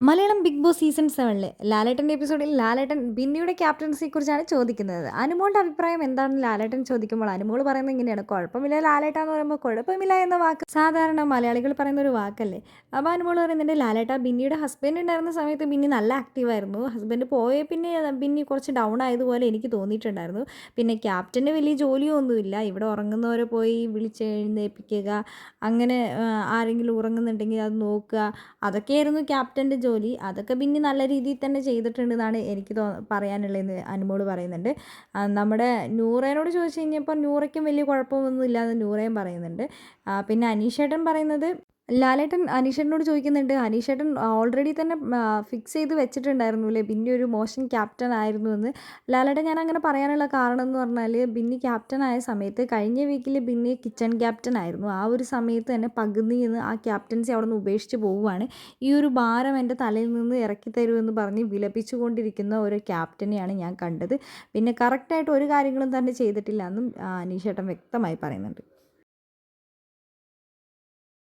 Malayalam big boss season 7 ലാലേട്ടൻ്റെ എപ്പിസോഡിൽ ലാലേട്ടൻ ബിന്നിയുടെ ക്യാപ്റ്റൻസിയെക്കുറിച്ചാണ് ചോദിക്കുന്നത്. അനുമോളുടെ അഭിപ്രായം എന്താണെന്ന് ലാലേട്ടൻ ചോദിക്കുമ്പോൾ അനുമോൾ പറയുന്നത് ഇങ്ങനെയാണ്: കുഴപ്പമില്ല ലാലേട്ട എന്ന് പറയുമ്പോൾ കുഴപ്പമില്ല എന്ന വാക്ക് സാധാരണ മലയാളികൾ പറയുന്ന ഒരു വാക്കല്ലേ. അപ്പോൾ അനുമോൾ പറയുന്നുണ്ട്, ലാലേട്ട ബിന്നിയുടെ ഹസ്ബൻഡ് ഉണ്ടായിരുന്ന സമയത്ത് ബിന്നി നല്ല ആക്റ്റീവായിരുന്നു. ഹസ്ബൻഡ് പോയ പിന്നെ ബിന്നി കുറച്ച് ഡൗൺ ആയതുപോലെ എനിക്ക് തോന്നിയിട്ടുണ്ടായിരുന്നു. പിന്നെ ക്യാപ്റ്റന് വലിയ ജോലിയൊന്നുമില്ല, ഇവിടെ ഉറങ്ങുന്നവരെ പോയി വിളിച്ചെഴുന്നേൽപ്പിക്കുക, അങ്ങനെ ആരെങ്കിലും ഉറങ്ങുന്നുണ്ടെങ്കിൽ അത് നോക്കുക, അതൊക്കെയായിരുന്നു ക്യാപ്റ്റൻ്റെ ജോലി. അതൊക്കെ പിന്നെ നല്ല രീതിയിൽ തന്നെ ചെയ്തിട്ടുണ്ടെന്നാണ് എനിക്ക് പറയാനുള്ളതെന്ന് അനുമോൾ പറയുന്നുണ്ട്. നമ്മുടെ നൂറേനോട് ചോദിച്ചു കഴിഞ്ഞപ്പോൾ നൂറയ്ക്കും വലിയ കുഴപ്പമൊന്നും ഇല്ലാന്ന് നൂറയും പറയുന്നുണ്ട്. പിന്നെ അനീഷേട്ടൻ പറയുന്നത്, ലാലേട്ടൻ അനീഷേട്ടനോട് ചോദിക്കുന്നുണ്ട്, അനീഷേട്ടൻ ഓൾറെഡി തന്നെ ഫിക്സ് ചെയ്ത് വെച്ചിട്ടുണ്ടായിരുന്നു അല്ലേ ബിന്നി ഒരു മോശം ക്യാപ്റ്റൻ ആയിരുന്നു എന്ന്. ലാലേട്ടൻ ഞാൻ അങ്ങനെ പറയാനുള്ള കാരണം എന്ന് പറഞ്ഞാൽ, ബിന്നി ക്യാപ്റ്റൻ ആയ സമയത്ത് കഴിഞ്ഞ വീക്കിൽ ബിന്നി കിച്ചൺ ക്യാപ്റ്റൻ ആയിരുന്നു. ആ ഒരു സമയത്ത് തന്നെ പകുതി നിന്ന് ആ ക്യാപ്റ്റൻസി അവിടെ നിന്ന് ഉപേക്ഷിച്ച് പോവുകയാണ്. ഈ ഒരു ഭാരം എൻ്റെ തലയിൽ നിന്ന് ഇറക്കി തരുമെന്ന് പറഞ്ഞ് വിലപിച്ചുകൊണ്ടിരിക്കുന്ന ഒരു ക്യാപ്റ്റനെയാണ് ഞാൻ കണ്ടത്. പിന്നെ കറക്റ്റായിട്ട് ഒരു കാര്യങ്ങളും തന്നെ ചെയ്തിട്ടില്ല എന്നും അനീഷേട്ടൻ വ്യക്തമായി പറയുന്നുണ്ട്.